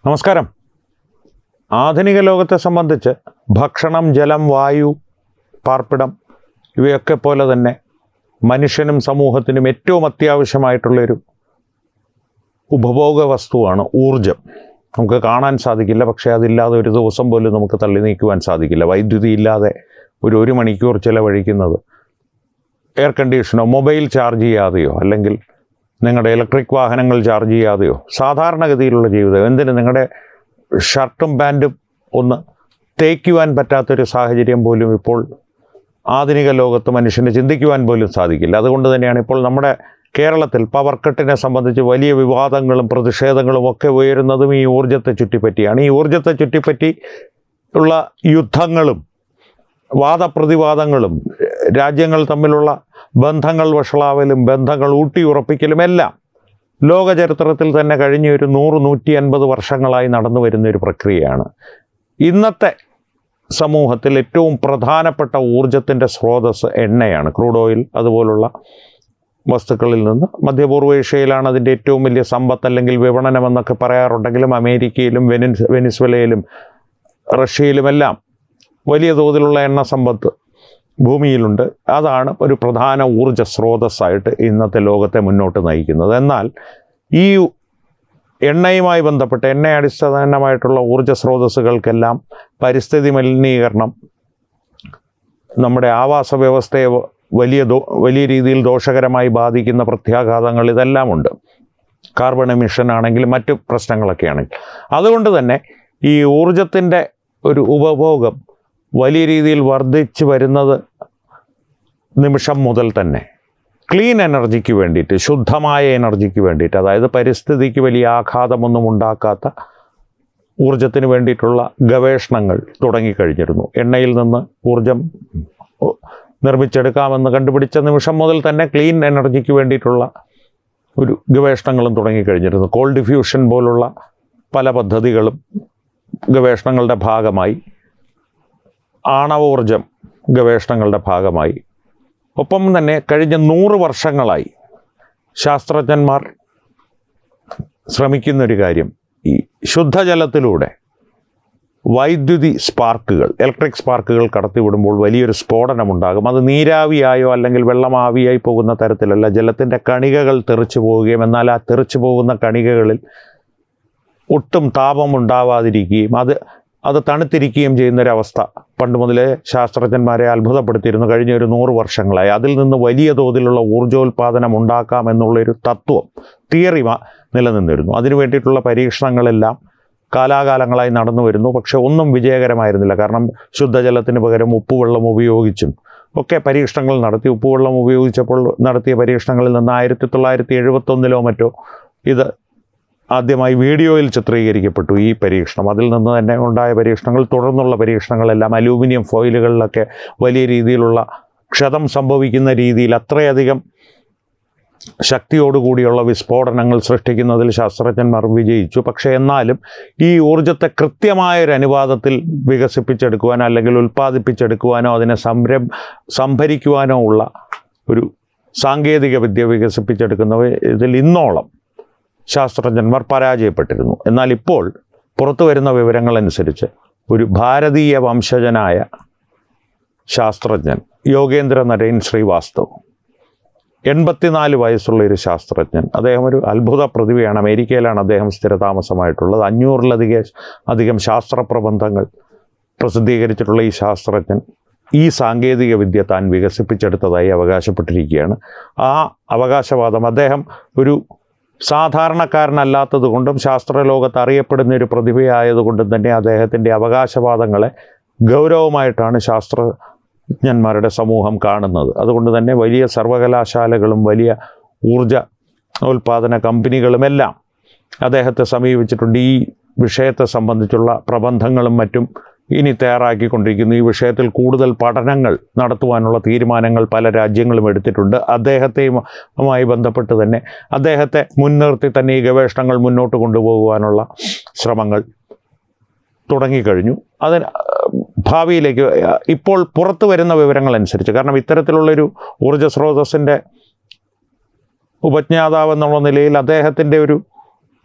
നമസ്കാരം. ആധുനിക ലോകത്തെ സംബന്ധിച്ച് ഭക്ഷണം, ജലം, വായു, പാർപ്പിടം ഇവയൊക്കെ പോലെ തന്നെ മനുഷ്യനും സമൂഹത്തിനും ഏറ്റവും അത്യാവശ്യമായിട്ടുള്ളൊരു ഉപഭോഗ വസ്തുവാണ് ഊർജം. നമുക്ക് കാണാൻ സാധിക്കില്ല, പക്ഷേ അതില്ലാതെ ഒരു ദിവസം പോലും നമുക്ക് തള്ളി നീക്കുവാൻ സാധിക്കില്ല. വൈദ്യുതി ഇല്ലാതെ ഒരു മണിക്കൂർ ചിലവഴിക്കുന്നത് എയർ കണ്ടീഷനോ മൊബൈൽ ചാർജ് ചെയ്യാതെയോ അല്ലെങ്കിൽ നിങ്ങളുടെ ഇലക്ട്രിക് വാഹനങ്ങൾ ചാർജ് ചെയ്യാതെയോ സാധാരണഗതിയിലുള്ള ജീവിതം, എന്തിന് നിങ്ങളുടെ ഷർട്ടും പാൻറ്റും ഒന്ന് തേക്കുവാൻ പറ്റാത്തൊരു സാഹചര്യം പോലും ഇപ്പോൾ ആധുനിക ലോകത്ത് മനുഷ്യന് ചിന്തിക്കുവാൻ പോലും സാധിക്കില്ല. അതുകൊണ്ട് തന്നെയാണ് ഇപ്പോൾ നമ്മുടെ കേരളത്തിൽ പവർ കട്ടിനെ സംബന്ധിച്ച് വലിയ വിവാദങ്ങളും പ്രതിഷേധങ്ങളും ഒക്കെ ഉയരുന്നതും ഈ ഊർജ്ജത്തെ ചുറ്റിപ്പറ്റിയാണ്. ഈ ഊർജ്ജത്തെ ചുറ്റിപ്പറ്റി ഉള്ള യുദ്ധങ്ങളും വാദപ്രതിവാദങ്ങളും രാജ്യങ്ങൾ തമ്മിലുള്ള ബന്ധങ്ങൾ വഷളാവലും ബന്ധങ്ങൾ ഊട്ടിയുറപ്പിക്കലും എല്ലാം ലോക ചരിത്രത്തിൽ തന്നെ കഴിഞ്ഞ ഒരു 100-150 വർഷങ്ങളായി നടന്നു വരുന്നൊരു പ്രക്രിയയാണ്. ഇന്നത്തെ സമൂഹത്തിൽ ഏറ്റവും പ്രധാനപ്പെട്ട ഊർജത്തിൻ്റെ സ്രോതസ്സ് എണ്ണയാണ്, ക്രൂഡ് ഓയിൽ അതുപോലുള്ള വസ്തുക്കളിൽ നിന്ന്. മധ്യപൂർവ്വേഷ്യയിലാണ് അതിൻ്റെ ഏറ്റവും വലിയ സമ്പത്ത് അല്ലെങ്കിൽ വിപണനം എന്നൊക്കെ പറയാറുണ്ടെങ്കിലും അമേരിക്കയിലും വെനിസ്വലയിലും റഷ്യയിലുമെല്ലാം വലിയ തോതിലുള്ള എണ്ണ സമ്പത്ത് ഭൂമിയിലുണ്ട്. അതാണ് ഒരു പ്രധാന ഊർജ്ജ സ്രോതസ്സായിട്ട് ഇന്നത്തെ ലോകത്തെ മുന്നോട്ട് നയിക്കുന്നത്. എന്നാൽ ഈ എണ്ണയുമായി ബന്ധപ്പെട്ട് എണ്ണ അടിസ്ഥാനമായിട്ടുള്ള ഊർജ്ജ സ്രോതസ്സുകൾക്കെല്ലാം പരിസ്ഥിതി മലിനീകരണം, നമ്മുടെ ആവാസ വ്യവസ്ഥയെ വലിയ രീതിയിൽ ദോഷകരമായി ബാധിക്കുന്ന പ്രത്യാഘാതങ്ങൾ ഇതെല്ലാം ഉണ്ട്. കാർബൺ എമിഷൻ ആണെങ്കിലും മറ്റു പ്രശ്നങ്ങളൊക്കെ ആണെങ്കിൽ. അതുകൊണ്ട് തന്നെ ഈ ഊർജത്തിൻ്റെ ഒരു ഉപഭോഗം വലിയ രീതിയിൽ വർദ്ധിച്ചു വരുന്നത് നിമിഷം മുതൽ തന്നെ ക്ലീൻ എനർജിക്ക് വേണ്ടിയിട്ട്, ശുദ്ധമായ എനർജിക്ക് വേണ്ടിയിട്ട്, അതായത് പരിസ്ഥിതിക്ക് വലിയ ആഘാതമൊന്നും ഉണ്ടാക്കാത്ത ഊർജത്തിന് വേണ്ടിയിട്ടുള്ള ഗവേഷണങ്ങൾ തുടങ്ങിക്കഴിഞ്ഞിരുന്നു. എണ്ണയിൽ നിന്ന് ഊർജം നിർമ്മിച്ചെടുക്കാമെന്ന് കണ്ടുപിടിച്ച നിമിഷം മുതൽ തന്നെ ക്ലീൻ എനർജിക്ക് വേണ്ടിയിട്ടുള്ള ഒരു ഗവേഷണങ്ങളും തുടങ്ങിക്കഴിഞ്ഞിരുന്നു. കോൾഡ് ഡിഫ്യൂഷൻ പോലുള്ള പല പദ്ധതികളും ഗവേഷണങ്ങളുടെ ഭാഗമായി, ആണവോർജം ഗവേഷണങ്ങളുടെ ഭാഗമായി. ഒപ്പം തന്നെ കഴിഞ്ഞ 100 വർഷങ്ങളായി ശാസ്ത്രജ്ഞന്മാർ ശ്രമിക്കുന്നൊരു കാര്യം, ഈ ശുദ്ധജലത്തിലൂടെ വൈദ്യുതി സ്പാർക്കുകൾ, ഇലക്ട്രിക് സ്പാർക്കുകൾ കടത്തിവിടുമ്പോൾ വലിയൊരു സ്ഫോടനമുണ്ടാകും. അത് നീരാവിയായോ അല്ലെങ്കിൽ വെള്ളമാവിയായി പോകുന്ന തരത്തിലല്ല, ജലത്തിൻ്റെ കണികകൾ തെറിച്ചു പോവുകയും എന്നാൽ ആ തെറിച്ചു പോകുന്ന കണികകളിൽ ഒട്ടും താപമുണ്ടാവാതിരിക്കുകയും അത് തണുത്തിരിക്കുകയും ചെയ്യുന്നൊരവസ്ഥ പണ്ട് മുതലേ ശാസ്ത്രജ്ഞന്മാരെ അത്ഭുതപ്പെടുത്തിയിരുന്നു. കഴിഞ്ഞ ഒരു 100 വർഷങ്ങളായി അതിൽ നിന്ന് വലിയ തോതിലുള്ള ഊർജ്ജോൽപാദനം ഉണ്ടാക്കാമെന്നുള്ളൊരു തത്വം, തിയറി നിലനിന്നിരുന്നു. അതിനു വേണ്ടിയിട്ടുള്ള പരീക്ഷണങ്ങളെല്ലാം കാലാകാലങ്ങളായി നടന്നു വരുന്നു. പക്ഷെ ഒന്നും വിജയകരമായിരുന്നില്ല. കാരണം ശുദ്ധജലത്തിന് പകരം ഉപ്പുവെള്ളം ഉപയോഗിച്ചും ഒക്കെ പരീക്ഷണങ്ങൾ നടത്തി. ഉപ്പുവെള്ളം ഉപയോഗിച്ചപ്പോൾ നടത്തിയ പരീക്ഷണങ്ങളിൽ നിന്ന് 1971 മറ്റോ ഇത് ആദ്യമായി വീഡിയോയിൽ ചിത്രീകരിക്കപ്പെട്ടു ഈ പരീക്ഷണം. അതിൽ നിന്ന് തന്നെ ഉണ്ടായ പരീക്ഷണങ്ങൾ, തുടർന്നുള്ള പരീക്ഷണങ്ങളെല്ലാം അലൂമിനിയം ഫോയിലുകളിലൊക്കെ വലിയ രീതിയിലുള്ള ക്ഷതം സംഭവിക്കുന്ന രീതിയിൽ അത്രയധികം ശക്തിയോടുകൂടിയുള്ള വിസ്ഫോടനങ്ങൾ സൃഷ്ടിക്കുന്നതിൽ ശാസ്ത്രജ്ഞന്മാർ വിജയിച്ചു. പക്ഷേ എന്നാലും ഈ ഊർജ്ജത്തെ കൃത്യമായൊരു അനുപാതത്തിൽ വികസിപ്പിച്ചെടുക്കുവാനോ അല്ലെങ്കിൽ ഉൽപ്പാദിപ്പിച്ചെടുക്കുവാനോ അതിനെ സംഭരിക്കുവാനോ ഉള്ള ഒരു സാങ്കേതിക വിദ്യ വികസിപ്പിച്ചെടുക്കുന്നതിൽ ഇന്നോളം ശാസ്ത്രജ്ഞന്മാർ പരാജയപ്പെട്ടിരുന്നു. എന്നാൽ ഇപ്പോൾ പുറത്തു വരുന്ന വിവരങ്ങളനുസരിച്ച് ഒരു ഭാരതീയ വംശജനായ ശാസ്ത്രജ്ഞൻ യോഗേന്ദ്ര നരേൻ ശ്രീവാസ്തവ്, 84 വയസ്സുള്ള ഒരു ശാസ്ത്രജ്ഞൻ, അദ്ദേഹം ഒരു അത്ഭുത പ്രതിഭയാണ്. അമേരിക്കയിലാണ് അദ്ദേഹം സ്ഥിരതാമസമായിട്ടുള്ളത്. 500-ലധികം ശാസ്ത്ര പ്രബന്ധങ്ങൾ പ്രസിദ്ധീകരിച്ചിട്ടുള്ള ഈ ശാസ്ത്രജ്ഞൻ ഈ സാങ്കേതിക വിദ്യ താൻ വികസിപ്പിച്ചെടുത്തതായി അവകാശപ്പെട്ടിരിക്കുകയാണ്. ആ അവകാശവാദം, അദ്ദേഹം ഒരു സാധാരണക്കാരനല്ലാത്തത് കൊണ്ടും ശാസ്ത്രലോകത്ത് അറിയപ്പെടുന്ന ഒരു പ്രതിഭയായതുകൊണ്ടും തന്നെ അദ്ദേഹത്തിൻ്റെ അവകാശവാദങ്ങളെ ഗൗരവമായിട്ടാണ് ശാസ്ത്രജ്ഞന്മാരുടെ സമൂഹം കാണുന്നത്. അതുകൊണ്ട് തന്നെ വലിയ സർവകലാശാലകളും വലിയ ഊർജ ഉൽപ്പാദന കമ്പനികളുമെല്ലാം അദ്ദേഹത്തെ സമീപിച്ചിട്ടുണ്ട്. ഈ വിഷയത്തെ സംബന്ധിച്ചുള്ള പ്രബന്ധങ്ങളും മറ്റും ഇനി തയ്യാറാക്കിക്കൊണ്ടിരിക്കുന്നു. ഈ വിഷയത്തിൽ കൂടുതൽ പഠനങ്ങൾ നടത്തുവാനുള്ള തീരുമാനങ്ങൾ പല രാജ്യങ്ങളും എടുത്തിട്ടുണ്ട്. അദ്ദേഹത്തെയുമായി ബന്ധപ്പെട്ട് തന്നെ അദ്ദേഹത്തെ മുൻനിർത്തി തന്നെ ഈ ഗവേഷണങ്ങൾ മുന്നോട്ട് കൊണ്ടുപോകുവാനുള്ള ശ്രമങ്ങൾ തുടങ്ങിക്കഴിഞ്ഞു. അതിന് ഭാവിയിലേക്ക് ഇപ്പോൾ പുറത്തു വരുന്ന വിവരങ്ങളനുസരിച്ച്, കാരണം ഇത്തരത്തിലുള്ളൊരു ഊർജ്ജ സ്രോതസ്സിൻ്റെ ഉപജ്ഞാതാവ് എന്നുള്ള നിലയിൽ അദ്ദേഹത്തിൻ്റെ ഒരു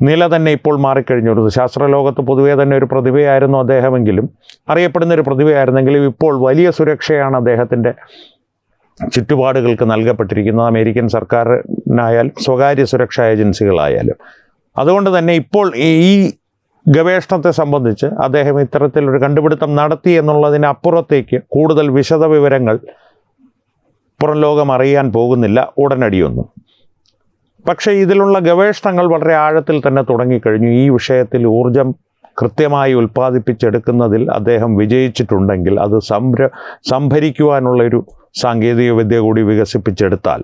നില തന്നെ ഇപ്പോൾ മാറിക്കഴിഞ്ഞു. ശാസ്ത്രലോകത്ത് പൊതുവേ തന്നെ ഒരു പ്രതിഭയായിരുന്നു അദ്ദേഹമെങ്കിലും, അറിയപ്പെടുന്ന ഒരു പ്രതിഭയായിരുന്നെങ്കിലും ഇപ്പോൾ വലിയ സുരക്ഷയാണ് അദ്ദേഹത്തിൻ്റെ ചുറ്റുപാടുകൾക്ക് നൽകപ്പെട്ടിരിക്കുന്നത്, അമേരിക്കൻ സർക്കാരിനായാലും സ്വകാര്യ സുരക്ഷാ ഏജൻസികളായാലും. അതുകൊണ്ട് തന്നെ ഇപ്പോൾ ഈ ഗവേഷണത്തെ സംബന്ധിച്ച് അദ്ദേഹം ഇത്തരത്തിലൊരു കണ്ടുപിടുത്തം നടത്തി എന്നുള്ളതിനപ്പുറത്തേക്ക് കൂടുതൽ വിശദ വിവരങ്ങൾ പുറം ലോകം അറിയാൻ പോകുന്നില്ല ഉടനടിയൊന്നും. പക്ഷേ ഇതിലുള്ള ഗവേഷണങ്ങൾ വളരെ ആഴത്തിൽ തന്നെ തുടങ്ങിക്കഴിഞ്ഞു. ഈ വിഷയത്തിൽ ഊർജം കൃത്യമായി ഉൽപ്പാദിപ്പിച്ചെടുക്കുന്നതിൽ അദ്ദേഹം വിജയിച്ചിട്ടുണ്ടെങ്കിൽ അത് സംഭരിക്കുവാനുള്ളൊരു സാങ്കേതിക വിദ്യ കൂടി വികസിപ്പിച്ചെടുത്താൽ,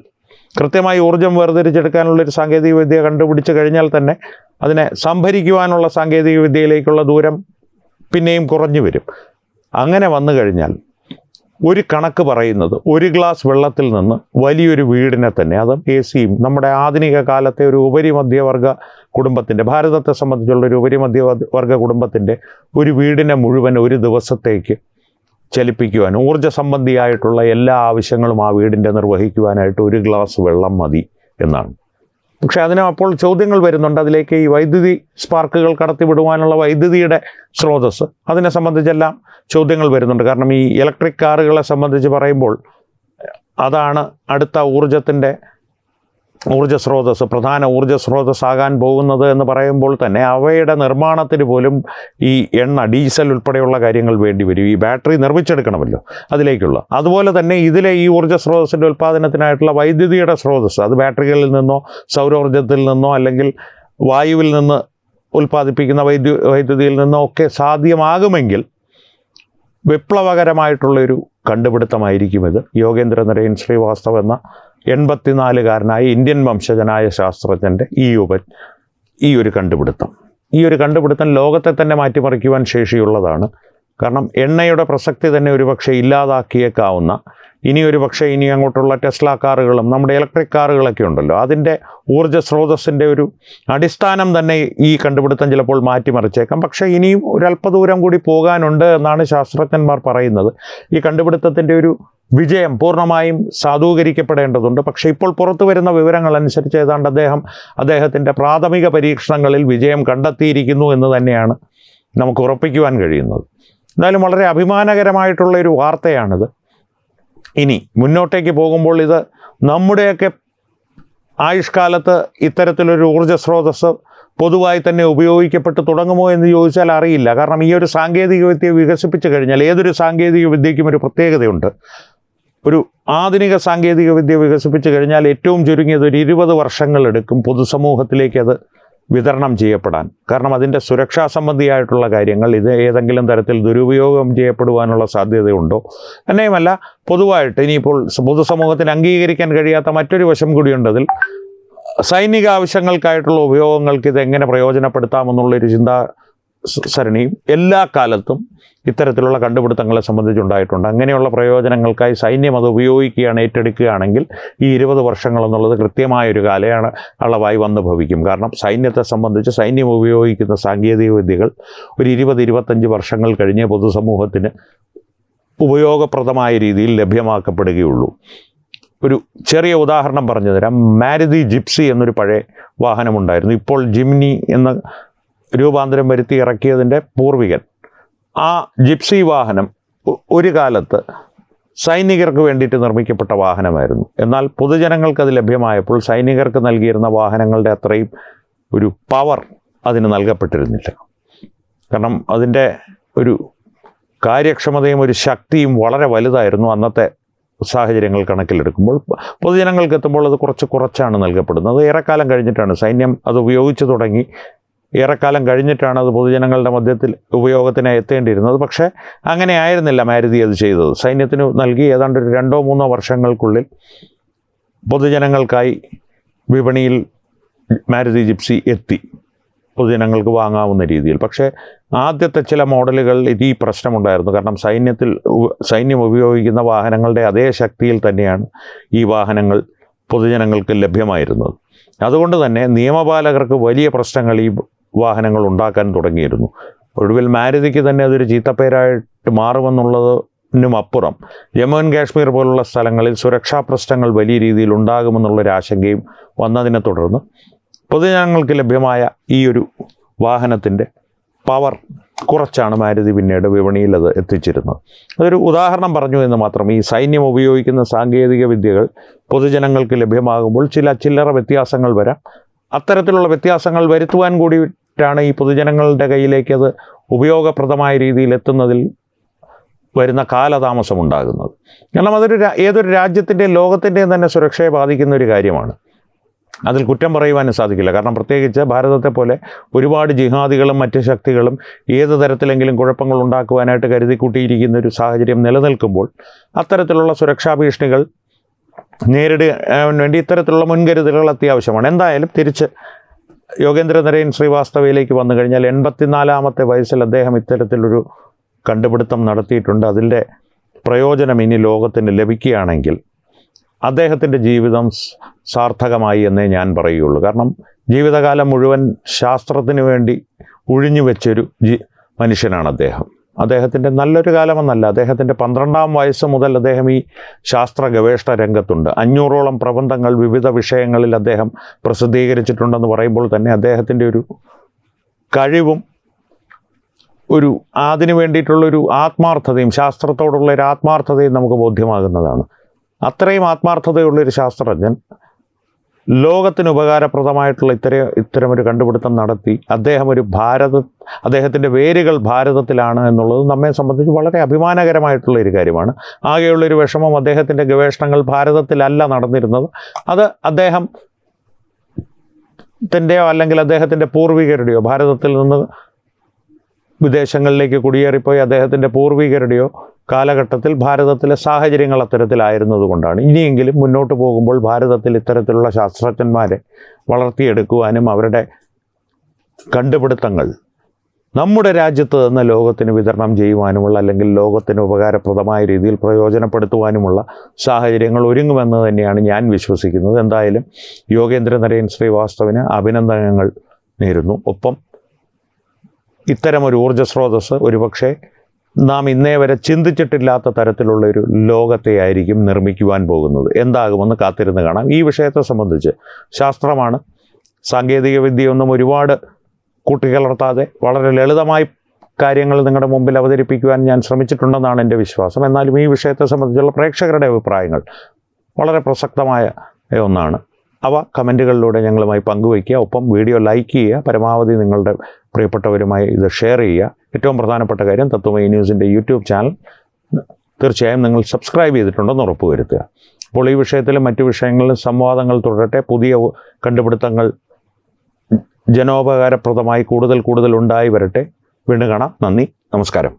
കൃത്യമായി ഊർജം വേർതിരിച്ചെടുക്കാനുള്ളൊരു സാങ്കേതിക വിദ്യ കണ്ടുപിടിച്ച് കഴിഞ്ഞാൽ തന്നെ അതിനെ സംഭരിക്കുവാനുള്ള സാങ്കേതിക വിദ്യയിലേക്കുള്ള ദൂരം പിന്നെയും കുറഞ്ഞു വരും. അങ്ങനെ വന്നു കഴിഞ്ഞാൽ ഒരു കണക്ക് പറയുന്നത് ഒരു ഗ്ലാസ് വെള്ളത്തിൽ നിന്ന് വലിയൊരു വീടിനെ തന്നെ, അതും എ സിയും, നമ്മുടെ ആധുനിക കാലത്തെ ഒരു ഉപരിമധ്യവർഗ കുടുംബത്തിൻ്റെ, ഭാരതത്തെ സംബന്ധിച്ചുള്ള ഒരു ഉപരിമധ്യവർഗ കുടുംബത്തിൻ്റെ ഒരു വീടിനെ മുഴുവൻ ഒരു ദിവസത്തേക്ക് ചലിപ്പിക്കുവാൻ, ഊർജ്ജ സംബന്ധിയായിട്ടുള്ള എല്ലാ ആവശ്യങ്ങളും ആ വീടിൻ്റെ നിർവഹിക്കുവാനായിട്ട് ഒരു ഗ്ലാസ് വെള്ളം മതി എന്നാണ്. പക്ഷേ അതിന് അപ്പോൾ ചോദ്യങ്ങൾ വരുന്നുണ്ട്. അതിലേക്ക് ഈ വൈദ്യുതി സ്പാർക്കുകൾ കടത്തിവിടുവാനുള്ള വൈദ്യുതിയുടെ സ്രോതസ്സ്, അതിനെ സംബന്ധിച്ചെല്ലാം ചോദ്യങ്ങൾ വരുന്നുണ്ട്. കാരണം ഈ ഇലക്ട്രിക് കാറുകളെ സംബന്ധിച്ച് പറയുമ്പോൾ അതാണ് അടുത്ത ഊർജ്ജ സ്രോതസ്സ്, പ്രധാന ഊർജ്ജ സ്രോതസ്സാകാൻ പോകുന്നത് എന്ന് പറയുമ്പോൾ തന്നെ അവയുടെ നിർമ്മാണത്തിന് പോലും ഈ എണ്ണ, ഡീസൽ ഉൾപ്പെടെയുള്ള കാര്യങ്ങൾ വേണ്ടി വരും. ഈ ബാറ്ററി നിർമ്മിച്ചെടുക്കണമല്ലോ അതിലേക്കുള്ള. അതുപോലെ തന്നെ ഇതിലെ ഈ ഊർജ്ജ സ്രോതസ്സിൻ്റെ ഉൽപ്പാദനത്തിനായിട്ടുള്ള വൈദ്യുതിയുടെ സ്രോതസ്സ്, അത് ബാറ്ററികളിൽ നിന്നോ സൗരോർജ്ജത്തിൽ നിന്നോ അല്ലെങ്കിൽ വായുവിൽ നിന്ന് ഉൽപ്പാദിപ്പിക്കുന്ന വൈദ്യുതിയിൽ നിന്നോ ഒക്കെ സാധ്യമാകുമെങ്കിൽ വിപ്ലവകരമായിട്ടുള്ളൊരു കണ്ടുപിടുത്തമായിരിക്കും ഇത്. യോഗേന്ദ്ര നരേൻ ശ്രീവാസ്തവ് എന്ന 84-കാരനായ ഇന്ത്യൻ വംശജനായ ശാസ്ത്രജ്ഞൻ്റെ ഈ ഒരു കണ്ടുപിടുത്തം ലോകത്തെ തന്നെ മാറ്റിമറിക്കുവാൻ ശേഷിയുള്ളതാണ്. കാരണം എണ്ണയുടെ പ്രസക്തി തന്നെ ഒരുപക്ഷെ ഇല്ലാതാക്കിയേക്കാവുന്ന, ഇനി അങ്ങോട്ടുള്ള ടെസ്ല കാറുകളും നമ്മുടെ ഇലക്ട്രിക് കാറുകളൊക്കെ ഉണ്ടല്ലോ, അതിൻ്റെ ഊർജ്ജ സ്രോതസ്സിൻ്റെ ഒരു അടിസ്ഥാനം തന്നെ ഈ കണ്ടുപിടുത്തം ചിലപ്പോൾ മാറ്റിമറിച്ചേക്കാം. പക്ഷേ ഇനിയും ഒരല്പദൂരം കൂടി പോകാനുണ്ട് എന്നാണ് ശാസ്ത്രജ്ഞന്മാർ പറയുന്നത്. ഈ കണ്ടുപിടുത്തത്തിൻ്റെ ഒരു വിജയം പൂർണ്ണമായും സാധൂകരിക്കപ്പെടേണ്ടതുണ്ട്. പക്ഷേ ഇപ്പോൾ പുറത്തു വരുന്ന വിവരങ്ങൾ അനുസരിച്ച് ഏതാണ്ട് അദ്ദേഹത്തിൻ്റെ പ്രാഥമിക പരീക്ഷണങ്ങളിൽ വിജയം കണ്ടെത്തിയിരിക്കുന്നു എന്ന് തന്നെയാണ് നമുക്ക് ഉറപ്പിക്കുവാൻ കഴിയുന്നത്. എന്തായാലും വളരെ അഭിമാനകരമായിട്ടുള്ള ഒരു വാർത്തയാണിത്. ഇനി മുന്നോട്ടേക്ക് പോകുമ്പോൾ ഇത് നമ്മുടെയൊക്കെ ആയുഷ്കാലത്ത് ഇത്തരത്തിലൊരു ഊർജ്ജ സ്രോതസ്സ് പൊതുവായി തന്നെ ഉപയോഗിക്കപ്പെട്ട് തുടങ്ങുമോ എന്ന് ചോദിച്ചാൽ അറിയില്ല. കാരണം ഈ ഒരു സാങ്കേതിക വിദ്യ വികസിപ്പിച്ചു കഴിഞ്ഞാൽ, ഏതൊരു സാങ്കേതിക വിദ്യയ്ക്കും ഒരു പ്രത്യേകതയുണ്ട്. ഒരു ആധുനിക സാങ്കേതിക വിദ്യ വികസിപ്പിച്ചു കഴിഞ്ഞാൽ ഏറ്റവും ചുരുങ്ങിയത് ഒരു 20 വർഷങ്ങളെടുക്കും പൊതുസമൂഹത്തിലേക്ക് അത് വിതരണം ചെയ്യപ്പെടാൻ. കാരണം അതിൻ്റെ സുരക്ഷാ സംബന്ധിയായിട്ടുള്ള കാര്യങ്ങൾ, ഇത് ഏതെങ്കിലും തരത്തിൽ ദുരുപയോഗം ചെയ്യപ്പെടുവാനുള്ള സാധ്യതയുണ്ടോ, തന്നെയുമല്ല പൊതുവായിട്ട് ഇനിയിപ്പോൾ പൊതുസമൂഹത്തിന് അംഗീകരിക്കാൻ കഴിയാത്ത മറ്റൊരു വശം കൂടിയുണ്ട്. അതിൽ സൈനിക ആവശ്യങ്ങൾക്കായിട്ടുള്ള ഉപയോഗങ്ങൾക്ക് ഇതെങ്ങനെ പ്രയോജനപ്പെടുത്താമെന്നുള്ളൊരു സരണിയും എല്ലാ കാലത്തും ഇത്തരത്തിലുള്ള കണ്ടുപിടുത്തങ്ങളെ സംബന്ധിച്ചുണ്ടായിട്ടുണ്ട്. അങ്ങനെയുള്ള പ്രയോജനങ്ങൾക്കായി സൈന്യം അത് ഉപയോഗിക്കുകയാണ്, ഏറ്റെടുക്കുകയാണെങ്കിൽ ഈ 20 വർഷങ്ങൾ എന്നുള്ളത് കൃത്യമായൊരു അളവായി വന്നു ഭവിക്കും. കാരണം സൈന്യത്തെ സംബന്ധിച്ച് സൈന്യം ഉപയോഗിക്കുന്ന സാങ്കേതിക വിദ്യകൾ ഒരു 20-25 വർഷങ്ങൾ കഴിഞ്ഞേ പൊതുസമൂഹത്തിന് ഉപയോഗപ്രദമായ രീതിയിൽ ലഭ്യമാക്കപ്പെടുകയുള്ളൂ. ഒരു ചെറിയ ഉദാഹരണം പറഞ്ഞു തരാം. മാരുതി ജിപ്സി എന്നൊരു പഴയ വാഹനമുണ്ടായിരുന്നു. ഇപ്പോൾ ജിംനി എന്ന രൂപാന്തരം വരുത്തി ഇറക്കിയതിൻ്റെ പൂർവികൻ. ആ ജിപ്സി വാഹനം ഒരു കാലത്ത് സൈനികർക്ക് വേണ്ടിയിട്ട് നിർമ്മിക്കപ്പെട്ട വാഹനമായിരുന്നു. എന്നാൽ പൊതുജനങ്ങൾക്ക് അത് ലഭ്യമായപ്പോൾ സൈനികർക്ക് നൽകിയിരുന്ന വാഹനങ്ങളുടെ അത്രയും ഒരു പവർ അതിന് നൽകപ്പെട്ടിരുന്നില്ല. കാരണം അതിൻ്റെ ഒരു കാര്യക്ഷമതയും ഒരു ശക്തിയും വളരെ വലുതായിരുന്നു അന്നത്തെ സാഹചര്യങ്ങൾ കണക്കിലെടുക്കുമ്പോൾ. പൊതുജനങ്ങൾക്ക് എത്തുമ്പോൾ അത് കുറച്ചാണ് നൽകപ്പെടുന്നത്. ഏറെക്കാലം കഴിഞ്ഞിട്ടാണ് സൈന്യം അത് ഉപയോഗിച്ച് തുടങ്ങി, ഏറെക്കാലം കഴിഞ്ഞിട്ടാണ് അത് പൊതുജനങ്ങളുടെ മധ്യത്തിൽ ഉപയോഗത്തിന് എത്തേണ്ടിയിരുന്നത്. പക്ഷേ അങ്ങനെ ആയിരുന്നില്ല മാരുതി അത് ചെയ്തത്. സൈന്യത്തിന് നൽകി ഏതാണ്ട് ഒരു 2-3 വർഷങ്ങൾക്കുള്ളിൽ പൊതുജനങ്ങൾക്കായി വിപണിയിൽ മാരുതി ജിപ്സി എത്തി, പൊതുജനങ്ങൾക്ക് വാങ്ങാവുന്ന രീതിയിൽ. പക്ഷേ ആദ്യത്തെ ചില മോഡലുകൾ ഈ പ്രശ്നമുണ്ടായിരുന്നു. കാരണം സൈന്യം ഉപയോഗിക്കുന്ന വാഹനങ്ങളുടെ അതേ ശക്തിയിൽ തന്നെയാണ് ഈ വാഹനങ്ങൾ പൊതുജനങ്ങൾക്ക് ലഭ്യമായിരുന്നത്. അതുകൊണ്ട് തന്നെ നിയമപാലകർക്ക് വലിയ പ്രശ്നങ്ങൾ ഈ വാഹനങ്ങൾ ഉണ്ടാക്കാൻ തുടങ്ങിയിരുന്നു. ഒടുവിൽ മാരുതിക്ക് തന്നെ അതൊരു ചീത്തപ്പേരായിട്ട് മാറുമെന്നുള്ളതിനും അപ്പുറം ജമ്മു ആൻഡ് കാശ്മീർ പോലുള്ള സ്ഥലങ്ങളിൽ സുരക്ഷാ പ്രശ്നങ്ങൾ വലിയ രീതിയിൽ ഉണ്ടാകുമെന്നുള്ളൊരു ആശങ്കയും വന്നതിനെ തുടർന്ന് പൊതുജനങ്ങൾക്ക് ലഭ്യമായ ഈ ഒരു വാഹനത്തിൻ്റെ പവർ കുറച്ചാണ് മാരുതി പിന്നീട് വിപണിയിൽ അത് എത്തിച്ചിരുന്നത്. അതൊരു ഉദാഹരണം പറഞ്ഞു എന്ന് മാത്രം. ഈ സൈന്യം ഉപയോഗിക്കുന്ന സാങ്കേതിക വിദ്യകൾ പൊതുജനങ്ങൾക്ക് ലഭ്യമാകുമ്പോൾ ചില ചില്ലറ വ്യത്യാസങ്ങൾ വരാം. അത്തരത്തിലുള്ള വ്യത്യാസങ്ങൾ വരുത്തുവാൻ കൂടിയിട്ടാണ് ഈ പൊതുജനങ്ങളുടെ കയ്യിലേക്ക് അത് ഉപയോഗപ്രദമായ രീതിയിൽ എത്തുന്നതിൽ വരുന്ന കാലതാമസം ഉണ്ടാകുന്നത്. കാരണം അതൊരു ഏതൊരു രാജ്യത്തിൻ്റെയും ലോകത്തിൻ്റെയും തന്നെ സുരക്ഷയെ ബാധിക്കുന്ന ഒരു കാര്യമാണ്. അതിൽ കുറ്റം പറയുവാനും സാധിക്കില്ല. കാരണം പ്രത്യേകിച്ച് ഭാരതത്തെ പോലെ ഒരുപാട് ജിഹാദികളും മറ്റ് ശക്തികളും ഏത് തരത്തിലെങ്കിലും കുഴപ്പങ്ങൾ ഉണ്ടാക്കുവാനായിട്ട് കരുതിക്കൂട്ടിയിരിക്കുന്ന ഒരു സാഹചര്യം നിലനിൽക്കുമ്പോൾ അത്തരത്തിലുള്ള സുരക്ഷാ ഭീഷണികൾ നേരിടാൻ വേണ്ടി ഇത്തരത്തിലുള്ള മുൻകരുതലുകൾ അത്യാവശ്യമാണ്. എന്തായാലും തിരിച്ച് യോഗേന്ദ്ര നരേൻ ശ്രീവാസ്തവയിലേക്ക് വന്നു കഴിഞ്ഞാൽ 84-ാമത്തെ വയസ്സിൽ അദ്ദേഹം ഇത്തരത്തിലൊരു കണ്ടുപിടുത്തം നടത്തിയിട്ടുണ്ട്. അതിൻ്റെ പ്രയോജനം ഇനി ലോകത്തിന് ലഭിക്കുകയാണെങ്കിൽ അദ്ദേഹത്തിൻ്റെ ജീവിതം സാർത്ഥകമായി എന്നേ ഞാൻ പറയുകയുള്ളൂ. കാരണം ജീവിതകാലം മുഴുവൻ ശാസ്ത്രത്തിന് വേണ്ടി ഉഴിഞ്ഞു വെച്ചൊരു മനുഷ്യനാണ് അദ്ദേഹം. അദ്ദേഹത്തിൻ്റെ നല്ലൊരു കാലമെന്നല്ല, അദ്ദേഹത്തിൻ്റെ 12-ാം വയസ്സ് മുതൽ അദ്ദേഹം ഈ ശാസ്ത്ര ഗവേഷണ രംഗത്തുണ്ട്. 500ഓളം പ്രബന്ധങ്ങൾ വിവിധ വിഷയങ്ങളിൽ അദ്ദേഹം പ്രസിദ്ധീകരിച്ചിട്ടുണ്ടെന്ന് പറയുമ്പോൾ തന്നെ അദ്ദേഹത്തിൻ്റെ ഒരു കഴിവും ഒരു അതിനു വേണ്ടിയിട്ടുള്ളൊരു ആത്മാർത്ഥതയും ശാസ്ത്രത്തോടുള്ള ഒരു ആത്മാർത്ഥതയും നമുക്ക് ബോധ്യമാകുന്നതാണ്. അത്രയും ആത്മാർത്ഥതയുള്ളൊരു ശാസ്ത്രജ്ഞൻ ലോകത്തിന് ഉപകാരപ്രദമായിട്ടുള്ള ഇത്തരമൊരു കണ്ടുപിടുത്തം നടത്തി അദ്ദേഹത്തിൻ്റെ വേരുകൾ ഭാരതത്തിലാണ് എന്നുള്ളത് നമ്മെ സംബന്ധിച്ച് വളരെ അഭിമാനകരമായിട്ടുള്ള ഒരു കാര്യമാണ്. ആകെയുള്ളൊരു വിഷമം അദ്ദേഹത്തിൻ്റെ ഗവേഷണങ്ങൾ ഭാരതത്തിലല്ല നടന്നിരുന്നത്. അത് അദ്ദേഹത്തിൻ്റെയോ അല്ലെങ്കിൽ അദ്ദേഹത്തിൻ്റെ പൂർവികരുടെയോ ഭാരതത്തിൽ നിന്ന് വിദേശങ്ങളിലേക്ക് കുടിയേറിപ്പോയി അദ്ദേഹത്തിൻ്റെ പൂർവികരുടെയോ കാലഘട്ടത്തിൽ ഭാരതത്തിലെ സാഹചര്യങ്ങൾ അത്തരത്തിലായിരുന്നത് കൊണ്ടാണ്. ഇനിയെങ്കിലും മുന്നോട്ട് പോകുമ്പോൾ ഭാരതത്തിൽ ഇത്തരത്തിലുള്ള ശാസ്ത്രജ്ഞന്മാരെ വളർത്തിയെടുക്കുവാനും അവരുടെ കണ്ടുപിടുത്തങ്ങൾ നമ്മുടെ രാജ്യത്ത് നിന്ന് ലോകത്തിന് വിതരണം ചെയ്യുവാനുമുള്ള അല്ലെങ്കിൽ ലോകത്തിന് ഉപകാരപ്രദമായ രീതിയിൽ പ്രയോജനപ്പെടുത്തുവാനുമുള്ള സാഹചര്യങ്ങൾ ഒരുങ്ങുമെന്ന് തന്നെയാണ് ഞാൻ വിശ്വസിക്കുന്നത്. എന്തായാലും യോഗേന്ദ്ര നരേൻ ശ്രീവാസ്തവിന് അഭിനന്ദനങ്ങൾ നേരുന്നു. ഒപ്പം ഇത്തരമൊരു ഊർജ്ജസ്രോതസ് ഒരുപക്ഷെ നാം ഇന്നേ വരെ ചിന്തിച്ചിട്ടില്ലാത്ത തരത്തിലുള്ളൊരു ലോകത്തെ ആയിരിക്കും നിർമ്മിക്കുവാൻ പോകുന്നത്. എന്താകുമെന്ന് കാത്തിരുന്ന് കാണാം. ഈ വിഷയത്തെ സംബന്ധിച്ച് ശാസ്ത്രമാണ്, സാങ്കേതിക വിദ്യയൊന്നും ഒരുപാട് കൂട്ടിക്കലർത്താതെ വളരെ ലളിതമായി കാര്യങ്ങൾ നിങ്ങളുടെ മുമ്പിൽ അവതരിപ്പിക്കുവാൻ ഞാൻ ശ്രമിച്ചിട്ടുണ്ടെന്നാണ് എൻ്റെ വിശ്വാസം. എന്നാലും ഈ വിഷയത്തെ സംബന്ധിച്ചുള്ള പ്രേക്ഷകരുടെ അഭിപ്രായങ്ങൾ വളരെ പ്രസക്തമായ ഒന്നാണ്. അവ കമൻറ്റുകളിലൂടെ ഞങ്ങളുമായി പങ്കുവയ്ക്കുക. ഒപ്പം വീഡിയോ ലൈക്ക് ചെയ്യുക. പരമാവധി നിങ്ങളുടെ പ്രിയപ്പെട്ടവരുമായി ഇത് ഷെയർ ചെയ്യുക. ഏറ്റവും പ്രധാനപ്പെട്ട കാര്യം, തത്വമയി ന്യൂസിൻ്റെ യൂട്യൂബ് ചാനൽ തീർച്ചയായും നിങ്ങൾ സബ്സ്ക്രൈബ് ചെയ്തിട്ടുണ്ടെന്ന് ഉറപ്പുവരുത്തുക. അപ്പോൾ ഈ വിഷയത്തിലും മറ്റു വിഷയങ്ങളിലും സംവാദങ്ങൾ തുടരട്ടെ. പുതിയ കണ്ടുപിടുത്തങ്ങൾ ജനോപകാരപ്രദമായി കൂടുതൽ ഉണ്ടായി വരട്ടെ. വീണ്ടും കാണാം. നന്ദി, നമസ്കാരം.